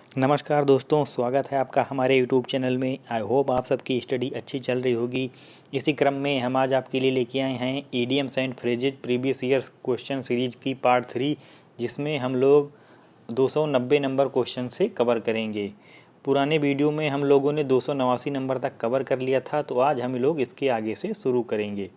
नमस्कार दोस्तों, स्वागत है आपका हमारे यूट्यूब चैनल में। आई होप आप सबकी स्टडी अच्छी चल रही होगी। इसी क्रम में हम आज आपके लिए लेके आए हैं idioms and phrases previous years question series की पार्ट 3, जिसमें हम लोग 290 नंबर क्वेश्चन से कवर करेंगे। पुराने वीडियो में हम लोगों ने 289 नंबर तक कवर कर लिया था, तो आज हम लोग इसके आगे से शुरू करेंगे।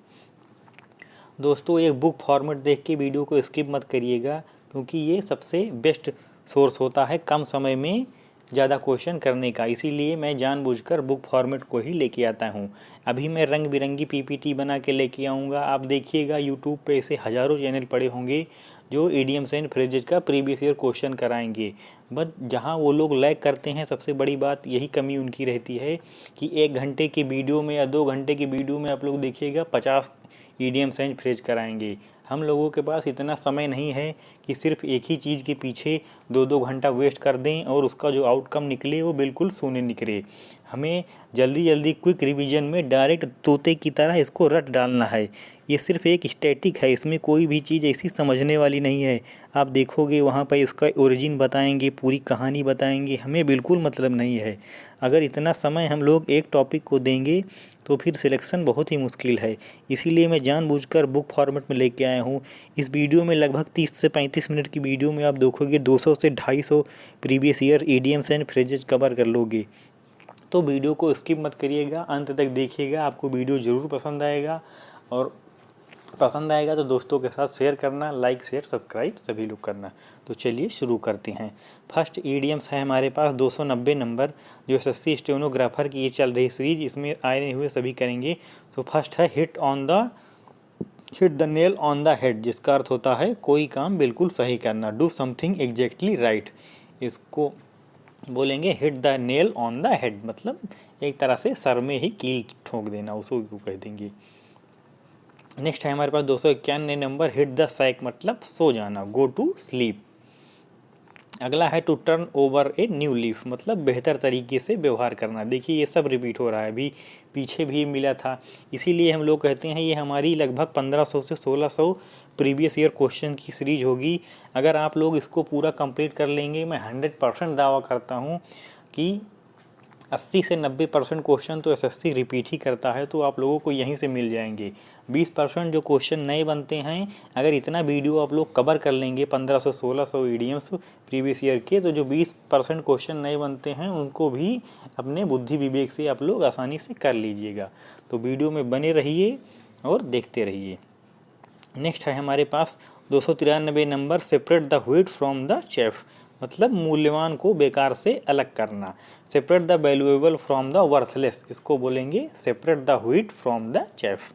दोस्तों, एक बुक फॉर्मेट देख के वीडियो को स्किप मत करिएगा, क्योंकि ये सबसे बेस्ट सोर्स होता है कम समय में ज़्यादा क्वेश्चन करने का। इसीलिए मैं जानबूझकर बुक फॉर्मेट को ही लेके आता हूँ। अभी मैं रंग बिरंगी पीपीटी बना के लेके आऊँगा। आप देखिएगा, यूट्यूब पे ऐसे हज़ारों चैनल पड़े होंगे जो इडियम्स एंड फ्रेजेज का प्रीवियस ईयर क्वेश्चन कराएंगे। बट जहाँ वो लोग लैग करते हैं, सबसे बड़ी बात यही कमी उनकी रहती है कि 1 घंटे की वीडियो में या 2 घंटे की वीडियो में आप लोग देखिएगा 50 इडियम्स एंड फ्रेज कराएंगे। हम लोगों के पास इतना समय नहीं है कि सिर्फ एक ही चीज़ के पीछे 2-2 घंटा वेस्ट कर दें और उसका जो आउटकम निकले वो बिल्कुल शून्य निकले। हमें जल्दी जल्दी क्विक रिवीजन में डायरेक्ट तोते की तरह इसको रट डालना है। ये सिर्फ एक स्टैटिक है, इसमें कोई भी चीज़ ऐसी समझने वाली नहीं है। आप देखोगे वहाँ पर इसका ओरिजिन बताएंगे, पूरी कहानी बताएंगे, हमें बिल्कुल मतलब नहीं है। अगर इतना समय हम लोग एक टॉपिक को देंगे तो फिर सिलेक्शन बहुत ही मुश्किल है। इसीलिए मैं जानबूझकर बुक फॉर्मेट में लेके आया हूँ। इस वीडियो में लगभग 30 से 35 मिनट की वीडियो में आप देखोगे 200 से 250 previous year idioms and phrases cover कर लोगे। तो वीडियो को स्किप मत करिएगा, अंत तक देखिएगा, आपको वीडियो ज़रूर पसंद आएगा। और पसंद आएगा तो दोस्तों के साथ शेयर करना, लाइक शेयर सब्सक्राइब सभी लोग करना। तो चलिए शुरू करते हैं। फर्स्ट इडियम्स है हमारे पास 290 नंबर, जो एसएससी स्टेनोग्राफर की ये चल रही सीरीज, इसमें आए हुए सभी करेंगे। तो फर्स्ट है hit the nail on the head, जिसका अर्थ होता है कोई काम बिल्कुल सही करना, डू समथिंग एग्जैक्टली राइट। इसको बोलेंगे hit the nail on the head, मतलब एक तरह से सर में ही कील ठोक देना, उसको कह देंगे। नेक्स्ट है हमारे पास 291 नंबर, हिट द सैक, मतलब सो जाना, गो टू स्लीप। अगला है to turn over a new leaf, मतलब बेहतर तरीके से व्यवहार करना। देखिए ये सब रिपीट हो रहा है, अभी पीछे भी मिला था। इसीलिए हम लोग कहते हैं ये हमारी लगभग 1500 से 1600 प्रीवियस ईयर क्वेश्चन की सीरीज होगी। अगर आप लोग इसको पूरा कंप्लीट कर लेंगे, मैं 100% दावा करता हूँ कि 80 से 90% क्वेश्चन तो एसएससी रिपीट ही करता है, तो आप लोगों को यहीं से मिल जाएंगे। 20% जो क्वेश्चन नए बनते हैं, अगर इतना वीडियो आप लोग कवर कर लेंगे 1500 1600 इडियम्स प्रीवियस ईयर के, तो जो 20% क्वेश्चन नए बनते हैं उनको भी अपने बुद्धि विवेक से आप लोग आसानी से कर लीजिएगा। तो वीडियो में बने रहिए और देखते रहिए। नेक्स्ट है हमारे पास 293 number, separate the wheat from the chaff, मतलब मूल्यवान को बेकार से अलग करना। Separate the valuable from the worthless, इसको बोलेंगे separate the wheat from the chaff.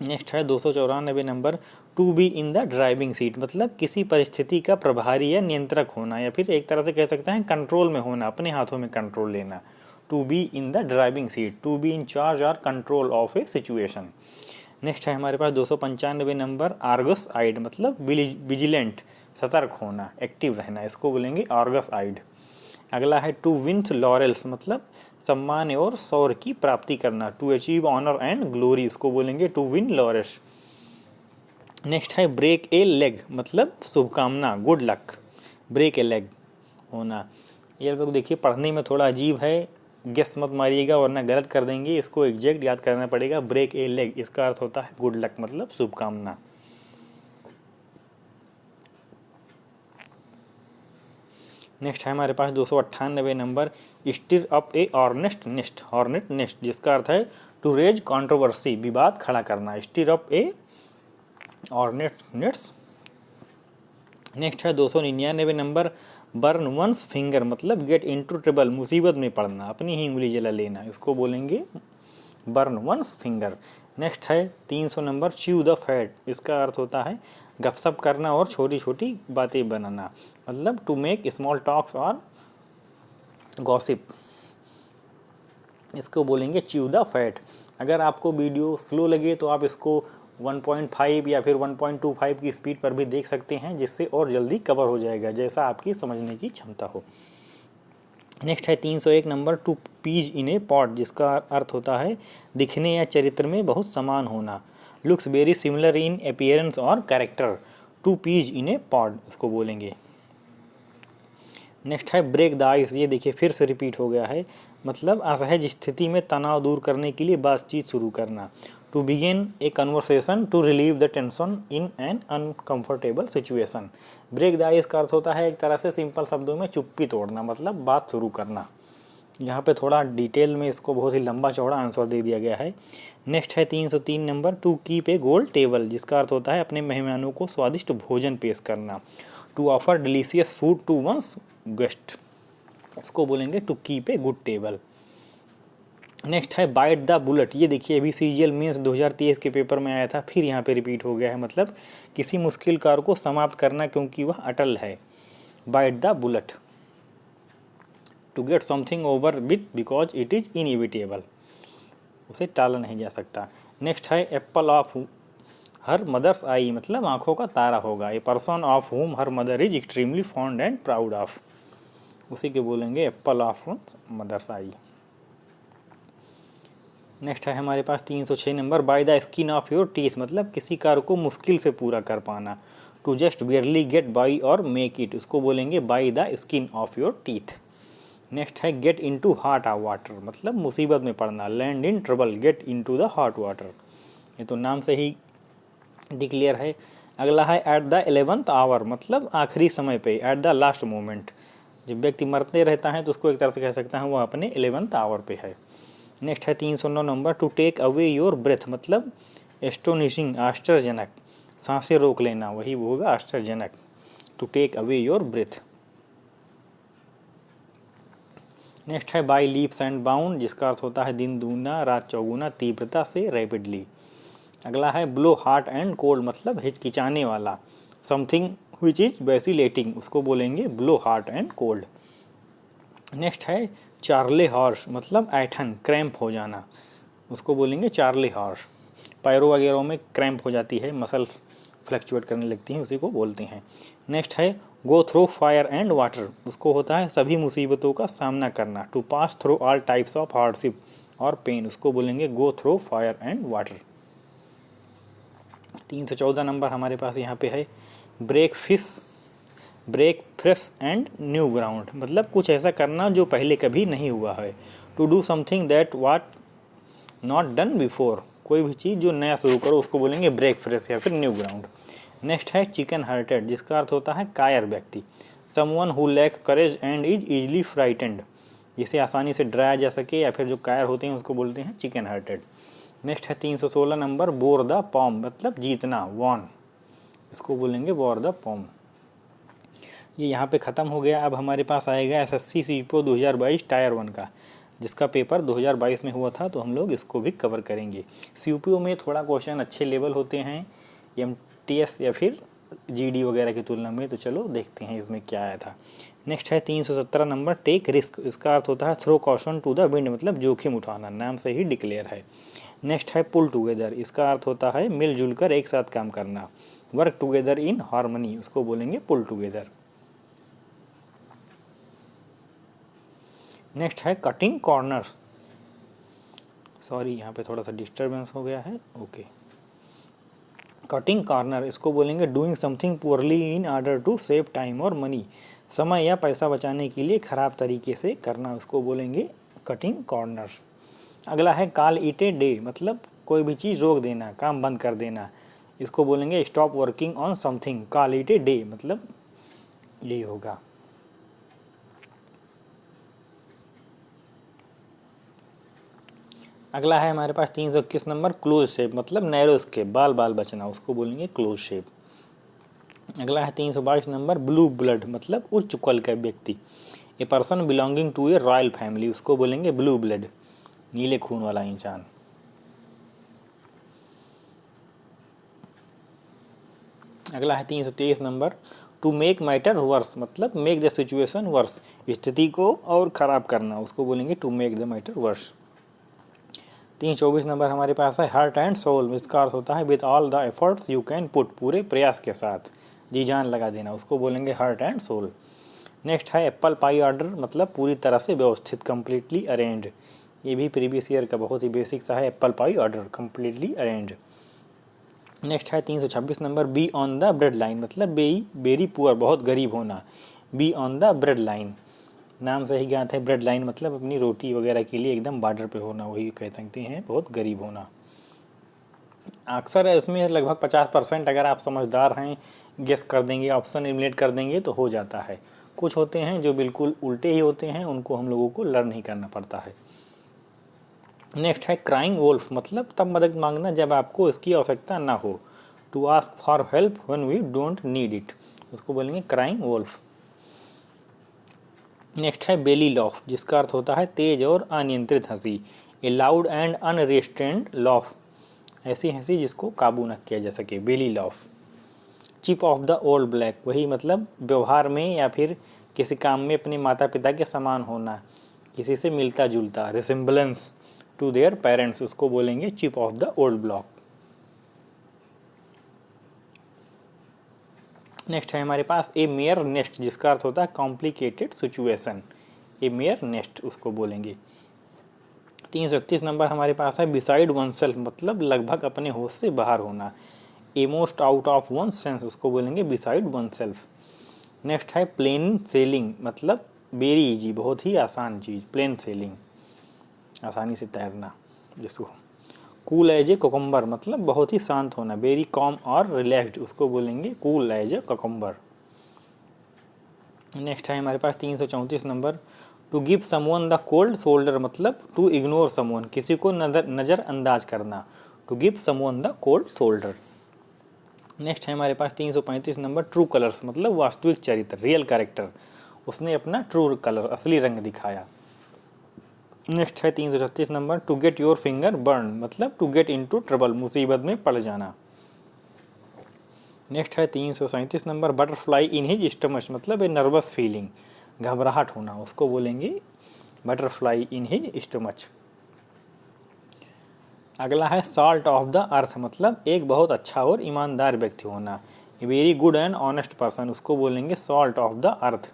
Next है 294 number, to be in the driving seat, मतलब किसी परिस्थिति का प्रभारी या नियंत्रक होना, या फिर एक तरह से कह सकते हैं कंट्रोल में होना, अपने हाथों में कंट्रोल लेना। To be in the driving seat, to be in charge और control of a situation. Next है हमारे पास 295 नंबर, आर्गस आइड, मतलब विजिलेंट, सतर्क होना, एक्टिव रहना, इसको बोलेंगे आर्गस आइड। अगला है टू विंस लॉरेल्स, मतलब सम्मान और शौर्य की प्राप्ति करना, to achieve honour and glory, इसको बोलेंगे टू विन लॉरेल्स। नेक्स्ट है ब्रेक ए लेग, मतलब शुभकामना, good luck, break a leg होना। ये लोग देखिए पढ़ने में थोड़ा अजीब है, गेस मत मारिएगा वरना गलत कर देंगे, इसको एग्जैक्ट याद करना पड़ेगा। ब्रेक ए लेग, इसका अर्थ होता है गुड लक, मतलब शुभकामना। नेक्स्ट है हमारे पास 298 नंबर, स्टिर अप ए ऑर्नेस्ट नेस्ट, हॉर्नेट नेस्ट, जिसका अर्थ है टू रेज कंट्रोवर्सी, विवाद खड़ा करना, स्टिर अप ए ऑर्नेट नेट्स। नेक्स्ट है 299 नंबर, बर्न वंस फिंगर, मतलब गेट इनटू ट्रबल, मुसीबत में पड़ना, अपनी ही उंगली जला लेना, इसको बोलेंगे बर्न वंस फिंगर। नेक्स्ट है 300 नंबर, च्यू द फैट, इसका अर्थ होता है गपशप करना और छोटी छोटी बातें बनाना, मतलब टू मेक स्मॉल टॉक्स और गॉसिप, इसको बोलेंगे च्यू द फैट। अगर आपको वीडियो स्लो लगे तो आप इसको 1.5 या फिर 1.25 की स्पीड पर भी देख सकते हैं, जिससे और जल्दी कवर हो जाएगा, जैसा आपकी समझने की क्षमता हो। नेक्स्ट है 301 number, two peas in a pot, जिसका अर्थ होता है दिखने या चरित्र में बहुत समान होना, looks very similar in appearance और character, two peas in a pot, इसको बोलेंगे। नेक्स्ट है ब्रेक द आइस, ये देखिए फिर से रिपीट हो गया है, मतलब असहज स्थिति में तनाव दूर करने के लिए बातचीत शुरू करना। To begin a conversation to relieve the tension in an uncomfortable situation. Break the ice का अर्थ होता है एक तरह से सिंपल शब्दों में चुप्पी तोड़ना, मतलब बात शुरू करना। यहाँ पे थोड़ा डिटेल में इसको बहुत ही लंबा चौड़ा आंसर दे दिया गया है। नेक्स्ट है 303 number, to keep a good table, जिसका अर्थ होता है अपने मेहमानों को स्वादिष्ट भोजन पेश करना। To offer delicious food to one's guest, इसको बोलेंगे to keep a good table. Next है बाइट द बुलेट, ये देखिए अभी सीजीएल मेंस 2023 के पेपर में आया था, फिर यहाँ पे रिपीट हो गया है, मतलब किसी मुश्किल कार्य को समाप्त करना क्योंकि वह अटल है। Bite the bullet, to get something over with because it is inevitable, उसे टाला नहीं जा सकता। नेक्स्ट है apple of her mother's eye, मतलब आंखों का तारा होगा। A person of whom her mother is extremely fond and proud of, उसी के बोलेंगे apple of mother's eye. Next है हमारे पास 306 number, by the skin of your teeth, मतलब किसी कार्य को मुश्किल से पूरा कर पाना। To just barely get by और मेक इट, उसको बोलेंगे by the skin of your teeth. Next है गेट इनटू हॉट वाटर, मतलब मुसीबत में पड़ना। Land in trouble, get into the hot water, ये तो नाम से ही डिक्लेयर है। अगला है एट द 11th आवर, मतलब आखिरी समय पे, एट द लास्ट मोमेंट। जब व्यक्ति मरते रहता है तो उसको एक तरह से कह सकता है वह अपने 11th आवर पे है। नेक्स्ट है 309 number, to take away your breath, मतलब एस्टोनिशिंग, आश्चर्यजनक, सांसें रोक लेना, वही होगा आश्चर्यजनक। To take away your breath. Next है बाई लीप्स एंड बाउंड, जिसका अर्थ होता है दिन दूना रात चौगुना, तीव्रता से, रैपिडली। अगला है ब्लो हार्ट एंड कोल्ड, मतलब हिचकिचाने वाला। समथिंग विच इज वैसिलेटिंग, उसको बोलेंगे blow heart and cold. Next है चार्ले हॉर्स, मतलब ऐठन, क्रैम्प हो जाना, उसको बोलेंगे चार्ले हॉर्स। पैरों वगैरह में क्रैम्प हो जाती है, मसल्स फ्लक्चुएट करने लगती हैं, उसी को बोलते हैं। नेक्स्ट है go through fire and water, उसको होता है सभी मुसीबतों का सामना करना। To pass through all types of hardship और पेन, उसको बोलेंगे go through fire and water. 314 number हमारे पास यहाँ पे है break fresh and new ground, मतलब कुछ ऐसा करना जो पहले कभी नहीं हुआ है। To do something that what not done before, कोई भी चीज़ जो नया शुरू करो उसको बोलेंगे ब्रेक फ्रेश या फिर न्यू ग्राउंड। नेक्स्ट है चिकन हार्टेड, जिसका अर्थ होता है कायर व्यक्ति। Someone who lack courage and is easily frightened, जिसे आसानी से डराया जा सके या फिर जो कायर होते हैं उसको बोलते हैं चिकन हार्टेड। नेक्स्ट है 316 नंबर, बोर द पॉम, मतलब जीतना, वॉन, इसको बोलेंगे बोर द पॉम। ये यहाँ पे ख़त्म हो गया। अब हमारे पास आएगा एसएससी सीपीओ 2022 टायर 1 का, जिसका पेपर 2022 में हुआ था, तो हम लोग इसको भी कवर करेंगे। सीपीओ में थोड़ा क्वेश्चन अच्छे लेवल होते हैं एमटीएस या फिर जीडी वगैरह की तुलना में, तो चलो देखते हैं इसमें क्या आया था। नेक्स्ट है 317 नंबर, टेक रिस्क, इसका अर्थ होता है throw caution to the wind, मतलब जोखिम उठाना, नाम से ही डिक्लेयर है। नेक्स्ट है पुल टुगेदर, इसका अर्थ होता है मिलजुल कर एक साथ काम करना। वर्क टुगेदर इन हार्मनी, उसको बोलेंगे पुल टुगेदर। नेक्स्ट है कटिंग कॉर्नर्स, सॉरी यहाँ पे थोड़ा सा डिस्टर्बेंस हो गया है, ओके। कटिंग कॉर्नर, इसको बोलेंगे doing something poorly in order to save time और मनी, समय या पैसा बचाने के लिए खराब तरीके से करना, उसको बोलेंगे कटिंग कॉर्नर्स। अगला है कॉल इट ए डे, मतलब कोई भी चीज़ रोक देना, काम बंद कर देना, इसको बोलेंगे stop working on something, call it a day, मतलब यही होगा। अगला है हमारे पास 321 नंबर, क्लोज शेप, मतलब नैरो स्केप, बाल बचना, उसको बोलेंगे क्लोज शेप। अगला है 322 नंबर, ब्लू ब्लड, मतलब उच्च कुल का व्यक्ति। A person belonging to a royal family, उसको बोलेंगे ब्लू ब्लड, नीले खून वाला इंसान। अगला है 323 number, to make matter worse, मतलब मेक द सिचुएशन वर्स, स्थिति को और ख़राब करना, उसको बोलेंगे to make the matter worse. 324 number हमारे पास है हार्ट एंड सोल, इसका अर्थ होता है with all the efforts you can put, पूरे प्रयास के साथ जी जान लगा देना, उसको बोलेंगे हार्ट एंड सोल। नेक्स्ट है एप्पल पाई ऑर्डर, मतलब पूरी तरह से व्यवस्थित, कम्प्लीटली अरेंज्ड, ये भी प्रीवियस ईयर का बहुत ही बेसिक सा है, apple pie order completely arranged. Next है 326 number, be on the bread line, मतलब वेरी पुअर, बहुत गरीब होना। Be on the bread line, नाम से ही ज्ञात है ब्रेड लाइन मतलब अपनी रोटी वगैरह के लिए एकदम बॉर्डर पे होना, वही कह सकते हैं बहुत गरीब होना। अक्सर इसमें लगभग 50% अगर आप समझदार हैं गेस कर देंगे, ऑप्शन एलिमिनेट कर देंगे तो हो जाता है। कुछ होते हैं जो बिल्कुल उल्टे ही होते हैं, उनको हम लोगों को लर्न ही करना पड़ता है। नेक्स्ट है क्राइंग वोल्फ मतलब तब मदद मांगना जब आपको इसकी आवश्यकता ना हो। To ask for help when we don't need it, उसको बोलेंगे क्राइंग वोल्फ। नेक्स्ट है बेली लॉफ जिसका अर्थ होता है तेज और अनियंत्रित हंसी। A loud and unrestrained laugh, ऐसी हंसी जिसको काबू न किया जा सके, belly laugh. Chip off the old black, वही मतलब व्यवहार में या फिर किसी काम में अपने माता पिता के समान होना, किसी से मिलता जुलता, रिसेम्बलेंस टू देयर पेरेंट्स, उसको बोलेंगे chip off the old block. Next है हमारे पास ए मेयर नेस्ट जिसका अर्थ होता है कॉम्प्लिकेटेड सिचुएशन, ए मेयर नेस्ट उसको बोलेंगे। 331 नंबर हमारे पास है बिसाइड वन सेल्फ मतलब लगभग अपने होश से बाहर होना। A most out of one sense, उसको बोलेंगे बिसाइड वन सेल्फ। नेक्स्ट है प्लेन सेलिंग मतलब वेरी इजी, बहुत ही आसान चीज़, प्लेन सेलिंग आसानी से तैरना जिसको। कूल एज ए कोकम्बर मतलब बहुत ही शांत होना, वेरी कॉम और रिलैक्स्ड, उसको बोलेंगे cool as a cucumber. Next है हमारे पास 334 number to give someone the cold shoulder मतलब टू इग्नोर समवन, किसी को नज़रअंदाज करना, to give someone the cold shoulder. Next है हमारे पास 335 नंबर ट्रू कलर्स मतलब वास्तविक चरित्र, रियल कैरेक्टर, उसने अपना ट्रू कलर असली रंग दिखाया। नेक्स्ट है 336 number to get your finger burn मतलब टू गेट इनटू ट्रबल, मुसीबत में पड़ जाना। नेक्स्ट है 337 number butterfly in his stomach मतलब ए नर्वस फीलिंग, घबराहट होना, उसको बोलेंगे बटरफ्लाई इन हिज स्टमच। अगला है सॉल्ट ऑफ द अर्थ मतलब एक बहुत अच्छा और ईमानदार व्यक्ति होना, a very good and honest person, उसको बोलेंगे salt of the earth.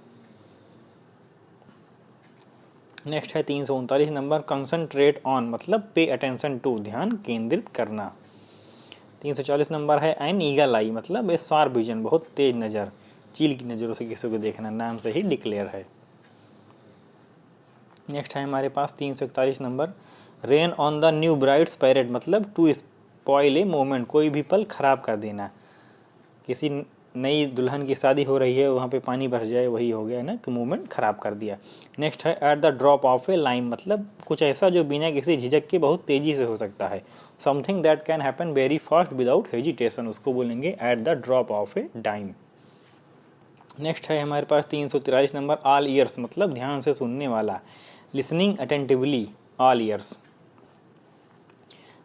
Next है 339 नंबर कंसंट्रेट ऑन मतलब पे अटेंशन टू, ध्यान केंद्रित करना। 340 नंबर है एन ईगल आई मतलब ए शार्प विजन, बहुत तेज नज़र, चील की नज़रों से किसी को देखना, नाम से ही डिक्लेयर है। नेक्स्ट है हमारे पास 341 number rain on the new brides parade मतलब टू स्पॉइल ए मोमेंट, कोई भी पल खराब कर देना, किसी नई दुल्हन की शादी हो रही है वहाँ पे पानी भर जाए, वही हो गया है ना कि मोमेंट ख़राब कर दिया। नेक्स्ट है eight the drop of A line मतलब कुछ ऐसा जो बिना किसी झिझक के बहुत तेज़ी से हो सकता है, something that can happen very fast without hesitation, उसको बोलेंगे at the drop of a dime. Next है हमारे पास 343 नंबर ऑल ईयर्स मतलब ध्यान से सुनने वाला, listening attentively, all ears.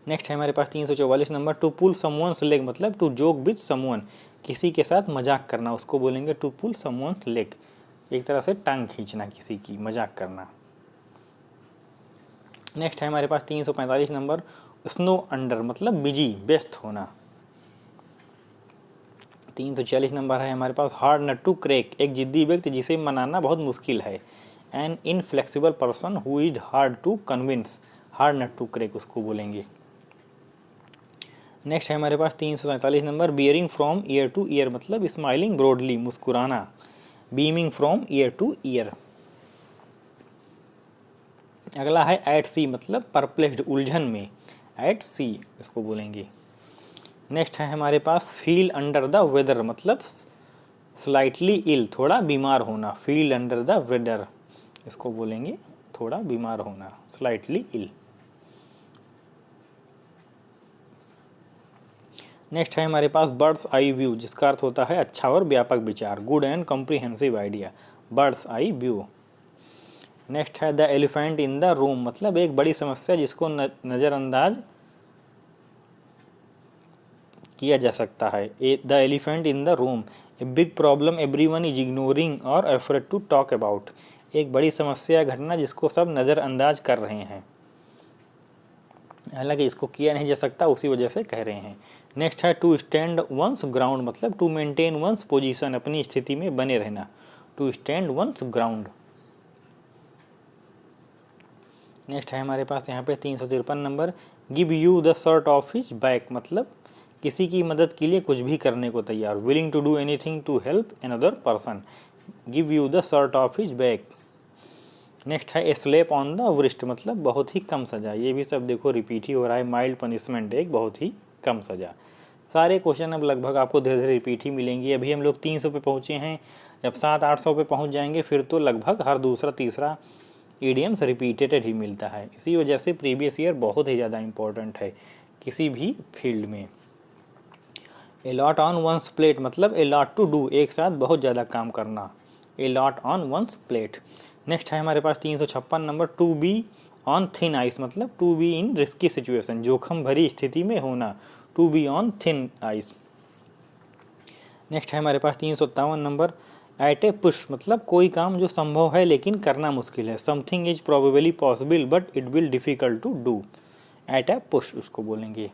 Next है हमारे पास 344 number to pull someone's leg मतलब टू जोक विद समवन, किसी के साथ मजाक करना, उसको बोलेंगे टू पुल समवन्स लेग, एक तरह से टांग खींचना, किसी की मजाक करना। नेक्स्ट है हमारे पास 345 नंबर स्नो अंडर मतलब बिजी व्यस्त होना। 346 नंबर है हमारे पास हार्ड नट टू क्रैक, एक जिद्दी व्यक्ति जिसे मनाना बहुत मुश्किल है, an inflexible person who is hard to convince, hard nut to crack, उसको बोलेंगे। नेक्स्ट है हमारे पास 347 number bearing from ear to ear मतलब स्माइलिंग ब्रॉडली, मुस्कुराना, beaming from ear to ear. अगला है एट सी मतलब परप्लेक्स्ड, उलझन में, एट सी इसको बोलेंगे। नेक्स्ट है हमारे पास फील अंडर द वेदर मतलब स्लाइटली इल, थोड़ा बीमार होना, फील अंडर द वेदर, इसको बोलेंगे थोड़ा बीमार होना, स्लाइटली इल। नेक्स्ट है हमारे पास बर्ड्स आई व्यू जिसका अर्थ होता है अच्छा और व्यापक विचार, good and comprehensive idea, bird's eye view. Next है the elephant in the room मतलब एक बड़ी समस्या जिसको नज़रअंदाज किया जा सकता है, the elephant in the room, a big problem everyone is ignoring और अफ्रेड टू टॉक अबाउट, एक बड़ी समस्या घटना जिसको सब नज़रअंदाज कर रहे हैं, हालांकि इसको किया नहीं जा सकता उसी वजह से कह रहे हैं। नेक्स्ट है टू स्टैंड वंस ग्राउंड मतलब टू मेंटेन वंस पोजीशन, अपनी स्थिति में बने रहना, to stand one's ground. Next है हमारे पास यहाँ पे 353 number give you the shirt off his back मतलब किसी की मदद के लिए कुछ भी करने को तैयार, willing to do anything to help another person, give you the shirt off his back. Next है a slap on the wrist, मतलब बहुत ही कम सजा। ये भी सब देखो रिपीट ही हो रहा है। माइल्ड पनिशमेंट एक बहुत ही कम सजा। सारे क्वेश्चन अब लगभग आपको धीरे धीरे रिपीट ही मिलेंगी। अभी हम लोग 300 पे पहुँचे हैं, जब 700-800 पे पहुँच जाएंगे फिर तो लगभग हर दूसरा तीसरा ईडियम्स रिपीटेड ही मिलता है। इसी वजह से प्रीवियस ईयर बहुत ही ज़्यादा इंपॉर्टेंट है किसी भी फील्ड में। A lot on one's plate, मतलब ए लॉट टू डू, एक साथ बहुत ज़्यादा काम करना। A lot on one's plate. Next है हमारे पास 356 number, to be on thin ice, मतलब to be in risky situation, जोखिम भरी स्थिति में होना। To be on thin ice. Next है हमारे पास 357 नंबर, एट ए पुश, मतलब कोई काम जो संभव है लेकिन करना मुश्किल है। Something is probably possible but it will difficult to do. At a push उसको बोलेंगे।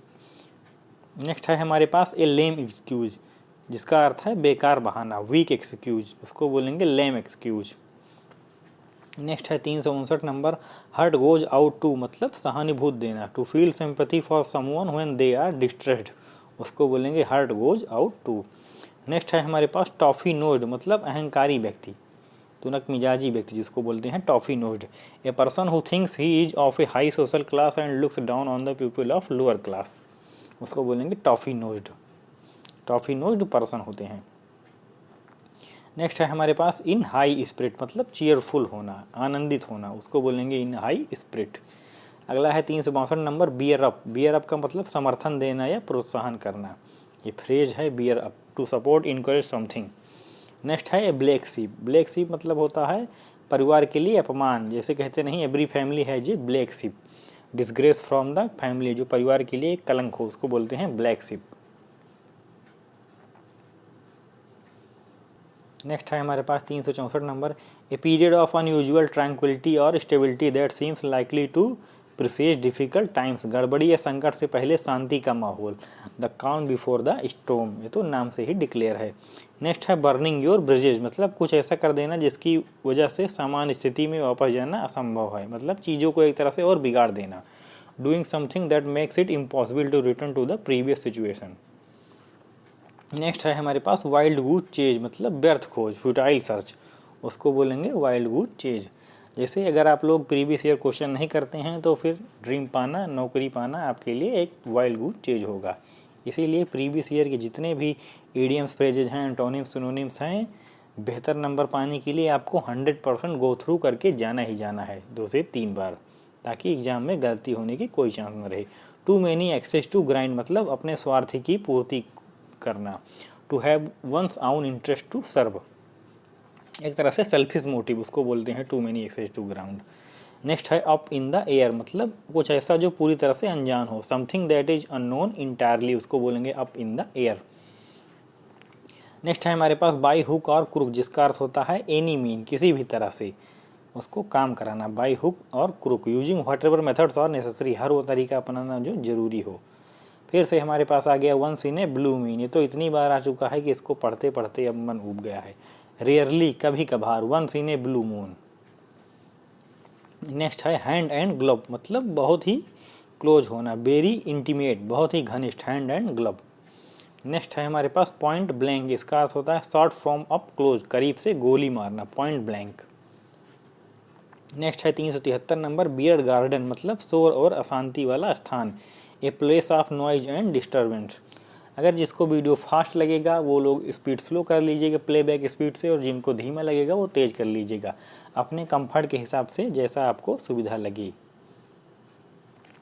नेक्स्ट है हमारे पास ए लेम एक्सक्यूज, जिसका अर्थ है बेकार बहाना। वीक एक्सक्यूज उसको बोलेंगे लेम एक्सक्यूज। नेक्स्ट है 359 number, heart goes out to, मतलब सहानुभूति देना। To feel sympathy for someone when they are distressed, उसको बोलेंगे heart goes out to. Next है हमारे पास टॉफी नोज्ड, मतलब अहंकारी व्यक्ति, तुनक मिजाजी व्यक्ति जिसको बोलते हैं toffee nosed. A person who thinks he is of a high social class and looks down on the people of lower class, उसको बोलेंगे toffee nosed. Toffee nosed person होते हैं। नेक्स्ट है हमारे पास इन हाई स्पिरिट, मतलब cheerful होना, आनंदित होना, उसको बोलेंगे इन हाई स्पिरिट। अगला है 362 number, beer up. Beer up का मतलब समर्थन देना या प्रोत्साहन करना। ये फ्रेज है bear up, to support encourage something. Next है ब्लैक सीप। ब्लैक सीप मतलब होता है परिवार के लिए अपमान, जैसे कहते नहीं एवरी फैमिली है जी ब्लैक सीप, डिसग्रेस फ्रॉम द फैमिली, जो परिवार के लिए एक कलंक हो, उसको बोलते हैं ब्लैक सीप। नेक्स्ट है हमारे पास 364 number, a period of unusual tranquillity और stability that seems likely to precede difficult times, गड़बड़ी या संकट से पहले शांति का माहौल। द काउन बिफोर द स्टॉर्म, ये तो नाम से ही डिक्लेयर है। नेक्स्ट है बर्निंग योर ब्रिजेज, मतलब कुछ ऐसा कर देना जिसकी वजह से सामान्य स्थिति में वापस जाना असंभव है, मतलब चीज़ों को एक तरह से और बिगाड़ देना। Doing something that makes it impossible to return to the previous situation. Next है हमारे पास वाइल्ड गूज चेज, मतलब व्यर्थ खोज, फ्यूटाइल सर्च, उसको बोलेंगे वाइल्ड गूज चेज। जैसे अगर आप लोग प्रीवियस ईयर क्वेश्चन नहीं करते हैं तो फिर ड्रीम पाना, नौकरी पाना आपके लिए एक वाइल्ड गूज चेज होगा। इसीलिए प्रीवियस ईयर के जितने भी ईडियम्स, फ्रेजेज हैं, एंटोनिम्स, सिनोनिम्स हैं, बेहतर नंबर पाने के लिए आपको 100% गो थ्रू करके जाना ही जाना है 2 से 3 बार, ताकि एग्जाम में गलती होने की कोई चांस न रहे। Too many axes to grind, मतलब अपने स्वार्थ की पूर्ति करना। To have one's own interest to serve, एक तरह से सेल्फिश मोटिव, उसको बोलते हैं too many axes to ground. Next है अप इन द एयर, मतलब कुछ ऐसा जो पूरी तरह से अनजान हो। Something that is unknown entirely, उसको बोलेंगे up in the air. Next है हमारे पास बाई हुक और क्रुक, जिसका अर्थ होता है एनी मीन, किसी भी तरह से उसको काम कराना। बाई हुक और crook, using whatever methods और नेसेसरी, हर वो तरीका अपनाना जो जरूरी हो। फिर से हमारे पास आ गया once in a blue moon, ये तो इतनी बार आ चुका है कि इसको पढ़ते पढ़ते अब मन उब गया है। रेयरली, कभी कभार, once in a blue moon. Next है हैंड एंड ग्लव, मतलब बहुत ही क्लोज होना, वेरी इंटीमेट, बहुत ही घनिष्ठ, हैंड एंड ग्लव। नेक्स्ट है हमारे पास पॉइंट ब्लैंक, इसका अर्थ होता है शॉट फ्रॉम अप क्लोज, करीब से गोली मारना, पॉइंट ब्लैंक। नेक्स्ट है 373 नंबर, बियर्ड गार्डन, मतलब शोर और अशांति वाला स्थान, a place of noise and disturbance. अगर जिसको वीडियो फास्ट लगेगा वो लोग स्पीड स्लो कर लीजिएगा प्लेबैक स्पीड से, और जिनको धीमा लगेगा वो तेज़ कर लीजिएगा, अपने कंफर्ट के हिसाब से जैसा आपको सुविधा लगे।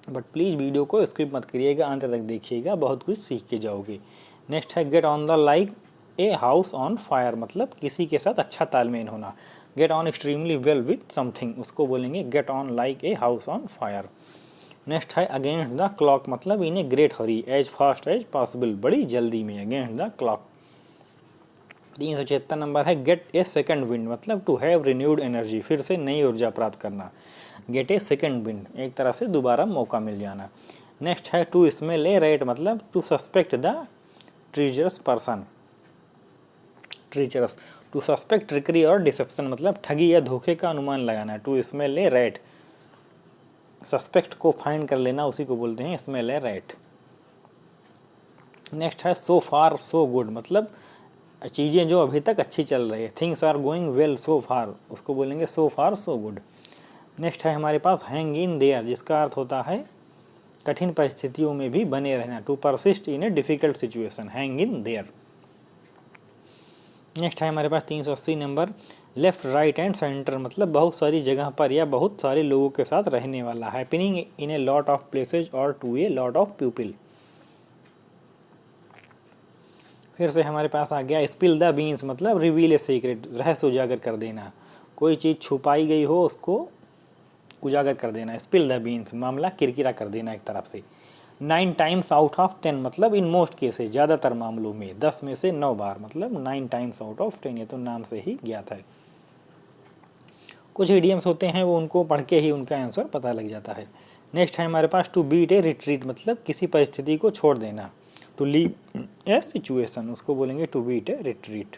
बट प्लीज़ वीडियो को स्किप मत करिएगा, अंत तक देखिएगा, बहुत कुछ सीख के जाओगे। नेक्स्ट है get on the like a house on fire, मतलब किसी के साथ अच्छा तालमेल होना। Get on extremely well with something, उसको बोलेंगे get on like a house on fire. Next है अगेंस्ट द क्लॉक, मतलब in a great hurry, as fast as possible, बड़ी जल्दी में, अगेंस्ट द क्लॉक। 376 नंबर है गेट ए सेकंड विंड, मतलब to have renewed energy, फिर से नई ऊर्जा प्राप्त करना। गेट ए सेकंड विंड, एक तरह से दोबारा मौका मिल जाना। नेक्स्ट है टू स्मेल ए रैट, मतलब to suspect the treacherous person, treacherous, to suspect trickery और डिसेप्शन, मतलब ठगी या धोखे का अनुमान लगाना। To smell a rat, suspect को फाइंड कर लेना, उसी को बोलते हैं स्मेल ए रैट। नेक्स्ट है सो फार सो गुड, मतलब चीज़ें जो अभी तक अच्छी चल रही है, things are going well so far, उसको बोलेंगे सो फार सो गुड। नेक्स्ट है हमारे पास हैंग इन देयर, जिसका अर्थ होता है कठिन परिस्थितियों में भी बने रहना, to persist in a difficult situation, hang in there. Next है हमारे पास 380 number, left right and centre, मतलब बहुत सारी जगह पर या बहुत सारे लोगों के साथ रहने वाला, happening in a lot of places और to a lot of people. फिर से हमारे पास आ गया स्पिल द बीन्स, मतलब रिवील ए सीक्रेट, रहस्य उजागर कर देना, कोई चीज़ छुपाई गई हो उसको उजागर कर देना, स्पिल द बीन्स, मामला किरकिरा कर देना एक तरफ से। 9 टाइम्स आउट ऑफ 10, मतलब इन मोस्ट केसेस, ज़्यादातर मामलों में, 10 में से 9 बार, मतलब 9 टाइम्स आउट ऑफ 10, ये तो नाम से ही ज्ञात है। कुछ इडियम्स होते हैं वो उनको पढ़ के ही उनका आंसर पता लग जाता है। नेक्स्ट है हमारे पास टू बीट ए रिट्रीट, मतलब किसी परिस्थिति को छोड़ देना, टू लीव ए सिचुएशन, उसको बोलेंगे टू बीट ए रिट्रीट।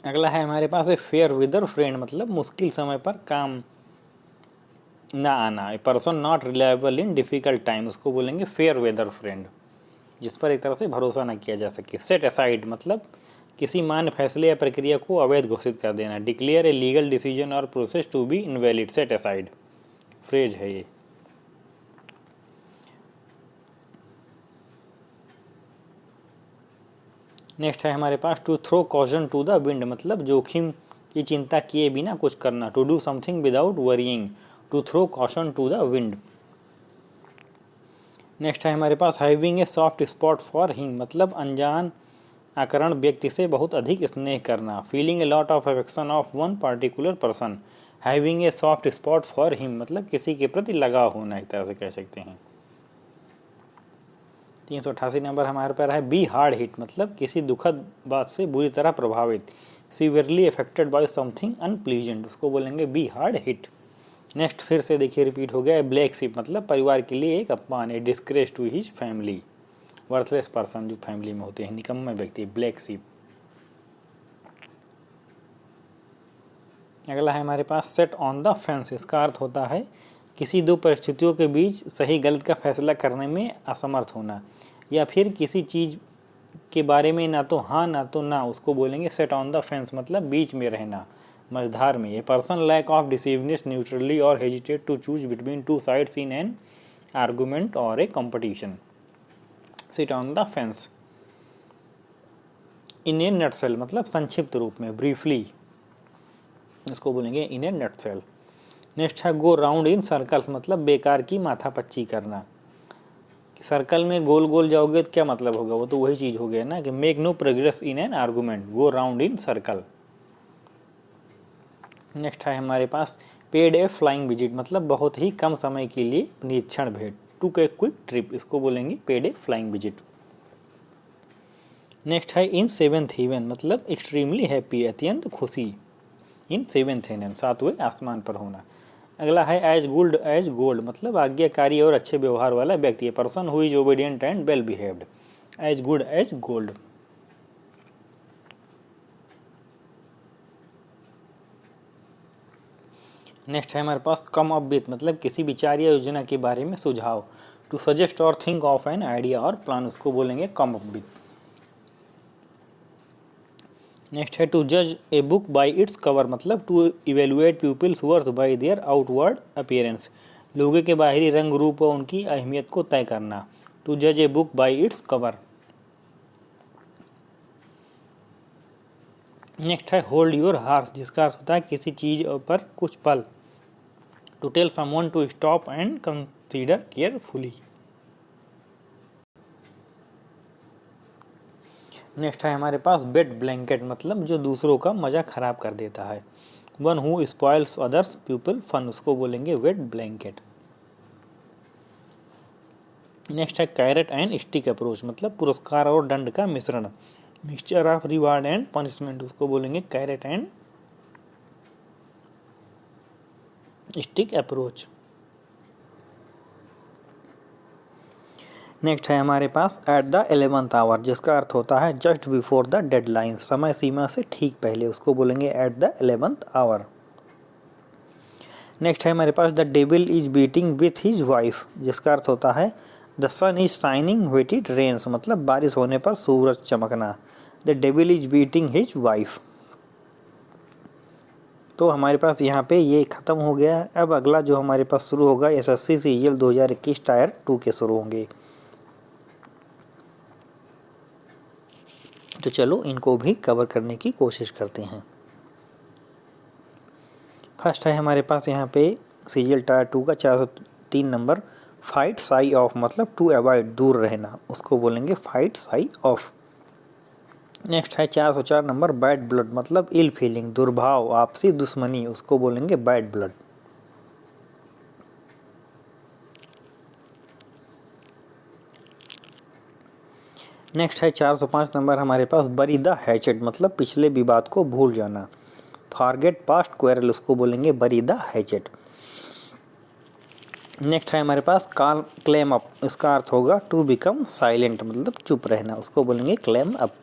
अगला है हमारे पास ए फेयर वेदर फ्रेंड, मतलब मुश्किल समय पर काम ना आना, a person not reliable in difficult time, उसको बोलेंगे फेयर वेदर फ्रेंड, जिस पर एक तरह से भरोसा ना किया जा सके। सेट असाइड, मतलब किसी मान्य फैसले या प्रक्रिया को अवैध घोषित कर देना, डिक्लेयर ए लीगल डिसीजन और process to be invalid, set aside phrase है ये। नेक्स्ट है हमारे पास to throw caution to the wind, मतलब जोखिम की चिंता किए बिना कुछ करना, to do something without worrying, to throw caution to the wind. Next है हमारे पास having a soft spot for him, मतलब अनजान आकरण व्यक्ति से बहुत अधिक स्नेह करना, feeling a lot of affection of one particular person, having a soft spot for him, मतलब किसी के प्रति लगाव होना, एक तरह से कह सकते हैं। 388 नंबर हमारे पर है बी हार्ड हिट, मतलब किसी दुखद बात से बुरी तरह प्रभावित, severely affected by something unpleasant, उसको बोलेंगे बी हार्ड हिट। नेक्स्ट फिर से देखिए रिपीट हो गया, ब्लैक शिप, मतलब परिवार के लिए एक अपमान, a disgrace to his family, worthless person जो फैमिली में होते हैं, निकम्मा व्यक्ति, ब्लैक शिप। अगला है हमारे पास सेट ऑन द फेंस, इसका अर्थ होता है किसी दो परिस्थितियों के बीच सही गलत का फैसला करने में असमर्थ होना, या फिर किसी चीज़ के बारे में ना तो हाँ ना तो ना, उसको बोलेंगे सेट ऑन द फेंस, मतलब बीच में रहना, मझधार में। A person lack of decisiveness neutrally और hesitate to choose between two sides in an argument और a competition, sit on the fence. In a nutshell, मतलब संक्षिप्त रूप में, ब्रीफली, इसको बोलेंगे इन ए नटसेल। नेक्स्ट है गो राउंड इन सर्कल्स, मतलब बेकार की माथापच्ची करना, सर्कल में गोल गोल जाओगे तो क्या मतलब होगा, वो तो वही चीज़ हो गया ना कि make no progress in an argument, go round in circle. Next है हमारे पास पेड ए फ्लाइंग विजिट, मतलब बहुत ही कम समय के लिए निरीक्षण भेंट, टू ए क्विक ट्रिप, इसको बोलेंगे paid a flying visit. Next है इन सेवेंथ हेवन, मतलब एक्सट्रीमली हैप्पी, अत्यंत खुशी, इन सेवेंथ हेवन, सातवें आसमान पर होना। अगला है एज गुड एज गोल्ड, मतलब आज्ञाकारी और अच्छे व्यवहार वाला व्यक्ति, person who is obedient and well behaved, as good as gold. Next है हमारे पास कम अप विथ, मतलब किसी विचार या योजना के बारे में सुझाव, टू सजेस्ट और थिंक ऑफ एन आइडिया और प्लान, उसको बोलेंगे कम अप विथ। नेक्स्ट है टू जज a book by its cover, मतलब to evaluate people's worth by their outward appearance, लोगों के बाहरी रंग रूप और उनकी अहमियत को तय करना, टू जज a book by its cover. Next है होल्ड योर हार्स, जिसका अर्थ होता है किसी चीज़ पर कुछ पल, to tell someone to stop and consider carefully. Next है हमारे पास बेड ब्लैंकेट, मतलब जो दूसरों का मज़ा खराब कर देता है, one who spoils others people fun, उसको बोलेंगे वेट ब्लैंकेट। नेक्स्ट है कैरेट एंड स्टिक अप्रोच, मतलब पुरस्कार और दंड का मिश्रण, mixture of reward and punishment, उसको बोलेंगे carrot and stick approach. Next है हमारे पास एट द 11th आवर, जिसका अर्थ होता है जस्ट बिफोर द डेडलाइन, समय सीमा से ठीक पहले, उसको बोलेंगे at the 11th our. Next है हमारे पास the devil is beating with his wife, जिसका अर्थ होता है the sun is shining when it rains मतलब बारिश होने पर सूरज चमकना। The devil is beating his wife. तो हमारे पास यहाँ पे ये ख़त्म हो गया। अब अगला जो हमारे पास शुरू होगा एसएससी सीजीएल 2021 टायर 2 के शुरू होंगे। तो चलो इनको भी कवर करने की कोशिश करते हैं। फर्स्ट है हमारे पास यहाँ पे सीजीएल टायर 2 का 403 नंबर, फाइट साई ऑफ मतलब टू अवॉइड दूर रहना, उसको बोलेंगे फाइट साई ऑफ। नेक्स्ट है 404 नंबर, बैड ब्लड मतलब इल फीलिंग दुर्भाव आपसी दुश्मनी, उसको बोलेंगे बैड ब्लड। नेक्स्ट है 405 नंबर हमारे पास, बरी द हैचेट मतलब पिछले विवाद को भूल जाना, फॉरगेट पास्ट क्वेरल, उसको बोलेंगे बरी द हैचेट। नेक्स्ट है हमारे पास कॉल क्लेम अप, इसका अर्थ होगा टू बिकम साइलेंट मतलब चुप रहना, उसको बोलेंगे क्लेम अप।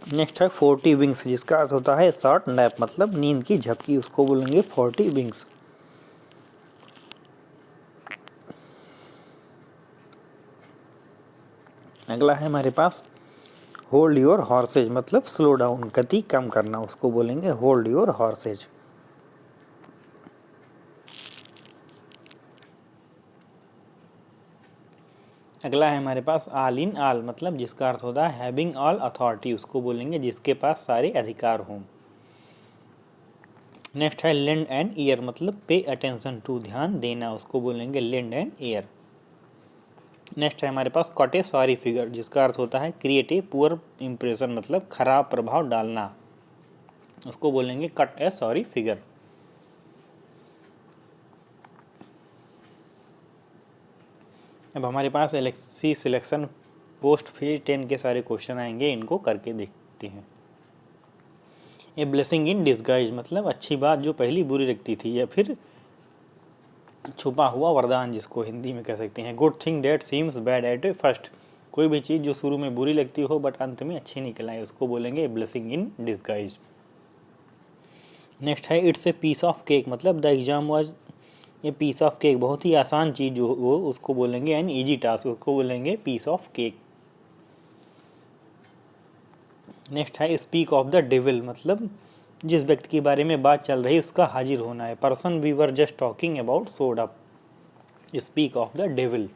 नेक्स्ट है 40 विंग्स जिसका अर्थ होता है शॉर्ट नैप मतलब नींद की झपकी, उसको बोलेंगे 40 विंग्स। अगला है हमारे पास होल्ड योर हॉर्सेज मतलब स्लो डाउन गति कम करना, उसको बोलेंगे होल्ड योर हॉर्सेज। अगला है हमारे पास ऑल इन ऑल मतलब जिसका अर्थ होता है हैविंग ऑल अथॉरिटी, उसको बोलेंगे जिसके पास सारे अधिकार हों। नेक्स्ट है लेंड एंड ईयर मतलब पे अटेंशन टू ध्यान देना, उसको बोलेंगे लेंड एंड ईयर। नेक्स्ट है हमारे पास कट ए सॉरी फिगर जिसका अर्थ होता है क्रिएट ए पुअर इंप्रेशन मतलब खराब प्रभाव डालना, उसको बोलेंगे कट ए सॉरी फिगर। अब हमारे पास एलएससी सिलेक्शन पोस्ट फेज 10 के सारे क्वेश्चन आएंगे, इनको करके देखते हैं। ये ब्लेसिंग इन डिस्गाइज मतलब अच्छी बात जो पहली बुरी लगती थी या फिर छुपा हुआ वरदान, जिसको हिंदी में कह सकते हैं good thing date seems bad at A first, कोई भी चीज़ जो शुरू में बुरी लगती हो बट अंत में अच्छी निकल आए, उसको बोलेंगे ब्लेसिंग इन डिस्गाइज। नेक्स्ट है it's a piece of cake मतलब द एग्जाम वाज ये पीस ऑफ केक बहुत ही आसान चीज़ जो हो उसको बोलेंगे एन ईजी टास्क, उसको बोलेंगे पीस ऑफ केक। नेक्स्ट है स्पीक ऑफ द डेविल मतलब जिस व्यक्ति के बारे में बात चल रही है उसका हाजिर होना है, person we were just talking about showed up, speak of the devil,